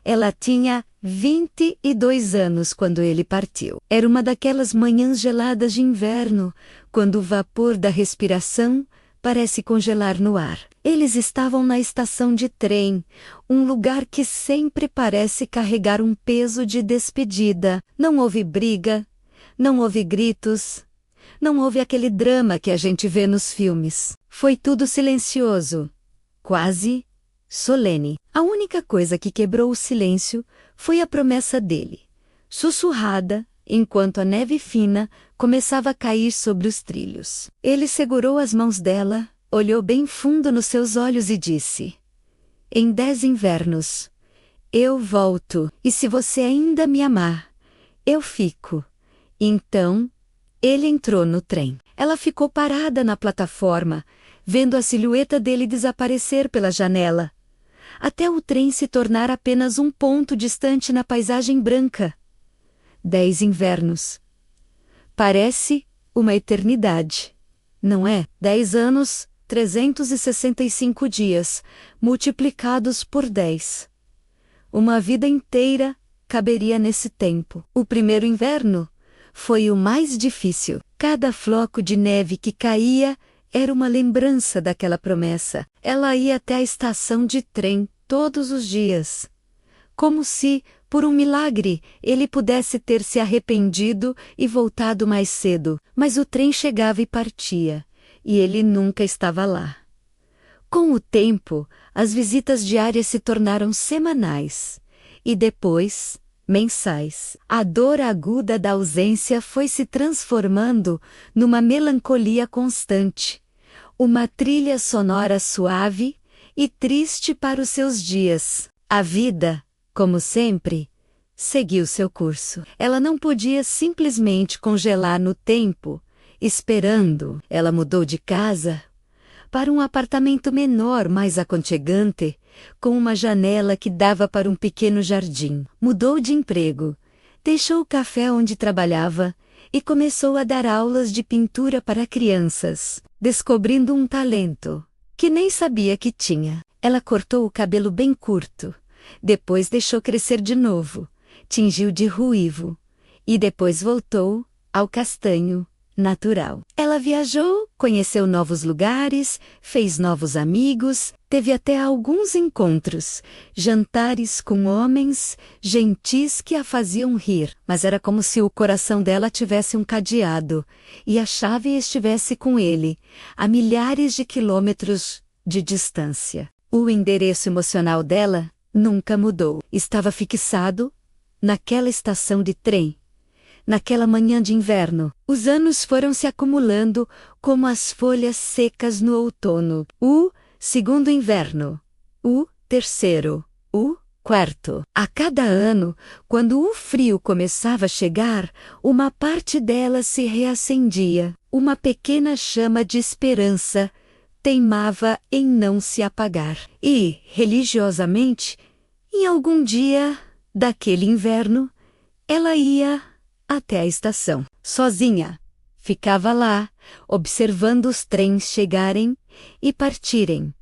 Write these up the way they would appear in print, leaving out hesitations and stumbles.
Ela tinha 22 anos quando ele partiu. Era uma daquelas manhãs geladas de inverno, quando o vapor da respiração parece congelar no ar. Eles estavam na estação de trem, um lugar que sempre parece carregar um peso de despedida. Não houve briga, não houve gritos, não houve aquele drama que a gente vê nos filmes. Foi tudo silencioso, quase solene. A única coisa que quebrou o silêncio foi a promessa dele, sussurrada, enquanto a neve fina começava a cair sobre os trilhos. Ele segurou as mãos dela, olhou bem fundo nos seus olhos e disse: "Em 10 invernos, eu volto, e se você ainda me amar, eu fico." Então, ele entrou no trem. Ela ficou parada na plataforma, vendo a silhueta dele desaparecer pela janela, até o trem se tornar apenas um ponto distante na paisagem branca. 10 invernos. Parece uma eternidade, não é? 10 anos, 365 dias, multiplicados por 10. Uma vida inteira caberia nesse tempo. O primeiro inverno foi o mais difícil. Cada floco de neve que caía era uma lembrança daquela promessa. Ela ia até a estação de trem todos os dias, como se, por um milagre, ele pudesse ter se arrependido e voltado mais cedo. Mas o trem chegava e partia, e ele nunca estava lá. Com o tempo, as visitas diárias se tornaram semanais, e depois, mensais. A dor aguda da ausência foi se transformando numa melancolia constante, uma trilha sonora suave e triste para os seus dias. A vida, como sempre, seguiu seu curso. Ela não podia simplesmente congelar no tempo, esperando. Ela mudou de casa para um apartamento menor, mais aconchegante, com uma janela que dava para um pequeno jardim. Mudou de emprego, deixou o café onde trabalhava e começou a dar aulas de pintura para crianças, descobrindo um talento que nem sabia que tinha. Ela cortou o cabelo bem curto, depois deixou crescer de novo, tingiu de ruivo, e depois voltou ao castanho natural. Ela viajou, conheceu novos lugares, fez novos amigos, teve até alguns encontros, jantares com homens gentis que a faziam rir, mas era como se o coração dela tivesse um cadeado, e a chave estivesse com ele, a milhares de quilômetros de distância. O endereço emocional dela nunca mudou. Estava fixado naquela estação de trem, naquela manhã de inverno. Os anos foram se acumulando como as folhas secas no outono. O segundo inverno. O terceiro. O quarto. A cada ano, quando o frio começava a chegar, uma parte dela se reacendia. Uma pequena chama de esperança teimava em não se apagar. E, religiosamente, em algum dia daquele inverno, ela ia até a estação. Sozinha, ficava lá, observando os trens chegarem e partirem,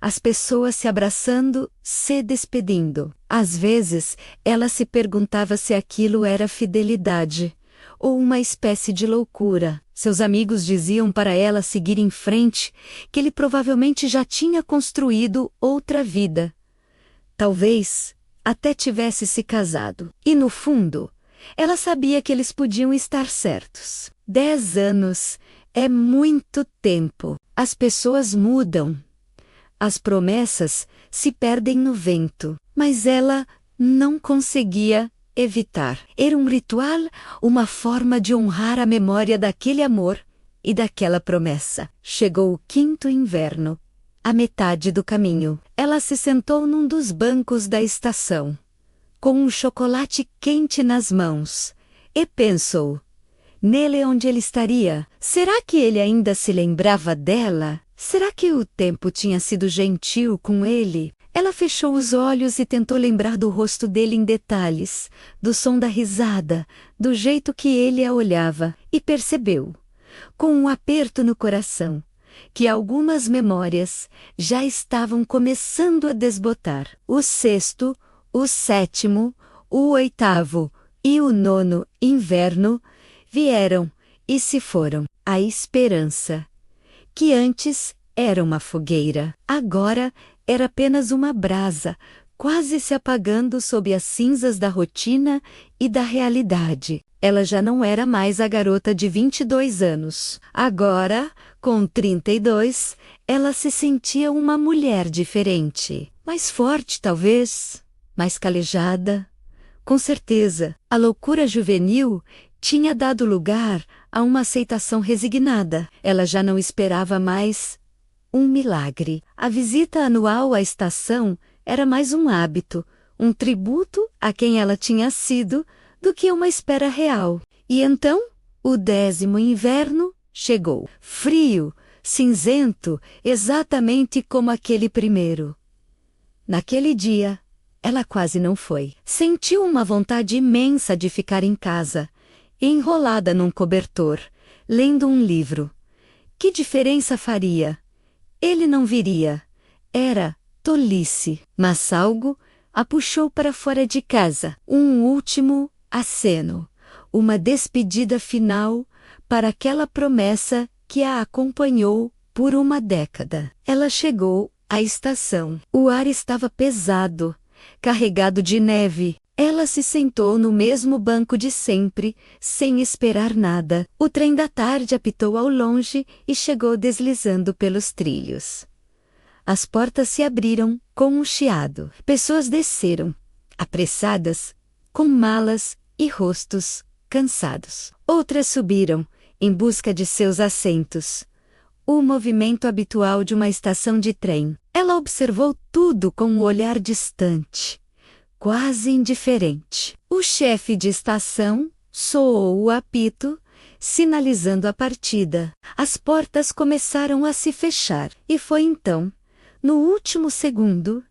as pessoas se abraçando, se despedindo. Às vezes, ela se perguntava se aquilo era fidelidade ou uma espécie de loucura. Seus amigos diziam para ela seguir em frente, que ele provavelmente já tinha construído outra vida. Talvez até tivesse se casado. E no fundo, ela sabia que eles podiam estar certos. 10 anos é muito tempo. As pessoas mudam. As promessas se perdem no vento. Mas ela não conseguia evitar. Era um ritual, uma forma de honrar a memória daquele amor e daquela promessa. Chegou o 5º inverno. A metade do caminho. Ela se sentou num dos bancos da estação, com um chocolate quente nas mãos, e pensou: nele onde ele estaria? Será que ele ainda se lembrava dela? Será que o tempo tinha sido gentil com ele? Ela fechou os olhos e tentou lembrar do rosto dele em detalhes, do som da risada, do jeito que ele a olhava, e percebeu, com um aperto no coração, que algumas memórias já estavam começando a desbotar. O cesto o sétimo, o oitavo e o nono inverno vieram e se foram. A esperança, que antes era uma fogueira, agora era apenas uma brasa, quase se apagando sob as cinzas da rotina e da realidade. Ela já não era mais a garota de 22 anos. Agora, com 32, ela se sentia uma mulher diferente. Mais forte, talvez. Mais calejada. Com certeza, a loucura juvenil tinha dado lugar a uma aceitação resignada. Ela já não esperava mais um milagre. A visita anual à estação era mais um hábito, um tributo a quem ela tinha sido, do que uma espera real. E então, o 10º inverno chegou. Frio, cinzento, exatamente como aquele primeiro. Naquele dia, ela quase não foi. Sentiu uma vontade imensa de ficar em casa, enrolada num cobertor, lendo um livro. Que diferença faria? Ele não viria. Era tolice. Mas algo a puxou para fora de casa. Um último aceno. Uma despedida final para aquela promessa que a acompanhou por uma década. Ela chegou à estação. O ar estava pesado, carregado de neve. Ela se sentou no mesmo banco de sempre, sem esperar nada. O trem da tarde apitou ao longe e chegou deslizando pelos trilhos. As portas se abriram com um chiado. Pessoas desceram, apressadas, com malas e rostos cansados. Outras subiram, em busca de seus assentos. O movimento habitual de uma estação de trem. Ela observou tudo com um olhar distante, quase indiferente. O chefe de estação soou o apito, sinalizando a partida. As portas começaram a se fechar, e foi então, no último segundo,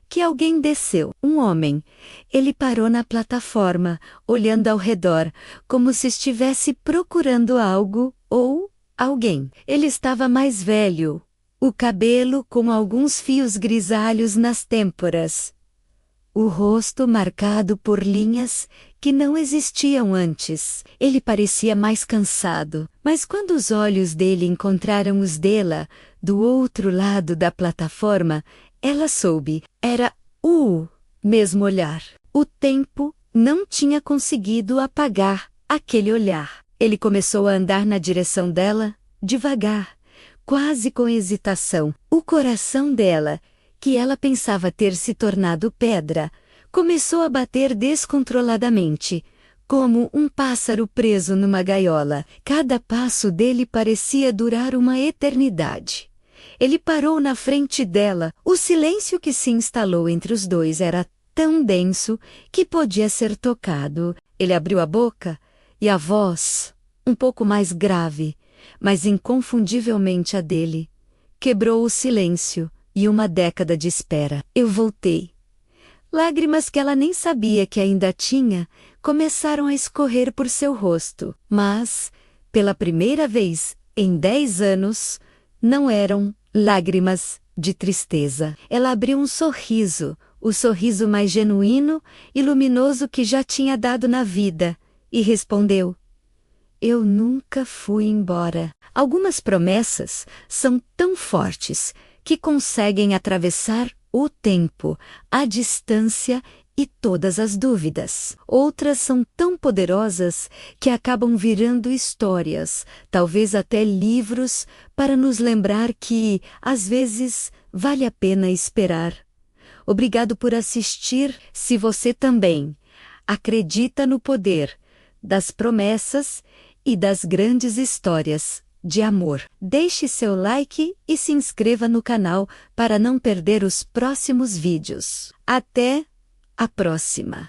que alguém desceu. Um homem. Ele parou na plataforma, olhando ao redor, como se estivesse procurando algo ou alguém. Ele estava mais velho, o cabelo com alguns fios grisalhos nas têmporas. O rosto marcado por linhas que não existiam antes. Ele parecia mais cansado, mas quando os olhos dele encontraram os dela, do outro lado da plataforma, ela soube. Era o mesmo olhar. O tempo não tinha conseguido apagar aquele olhar. Ele começou a andar na direção dela, devagar, quase com hesitação. O coração dela, que ela pensava ter se tornado pedra, começou a bater descontroladamente, como um pássaro preso numa gaiola. Cada passo dele parecia durar uma eternidade. Ele parou na frente dela. O silêncio que se instalou entre os dois era tão denso que podia ser tocado. Ele abriu a boca e a voz, um pouco mais grave, mas inconfundivelmente a dele, quebrou o silêncio e uma década de espera. Eu voltei. Lágrimas que ela nem sabia que ainda tinha começaram a escorrer por seu rosto, mas, pela primeira vez em 10 anos, não eram lágrimas de tristeza. Ela abriu um sorriso, o sorriso mais genuíno e luminoso que já tinha dado na vida, e respondeu: eu nunca fui embora. Algumas promessas são tão fortes que conseguem atravessar o tempo, a distância e todas as dúvidas. Outras são tão poderosas que acabam virando histórias, talvez até livros, para nos lembrar que, às vezes, vale a pena esperar. Obrigado por assistir. Se você também acredita no poder das promessas e das grandes histórias de amor, deixe seu like e se inscreva no canal para não perder os próximos vídeos. Até a próxima!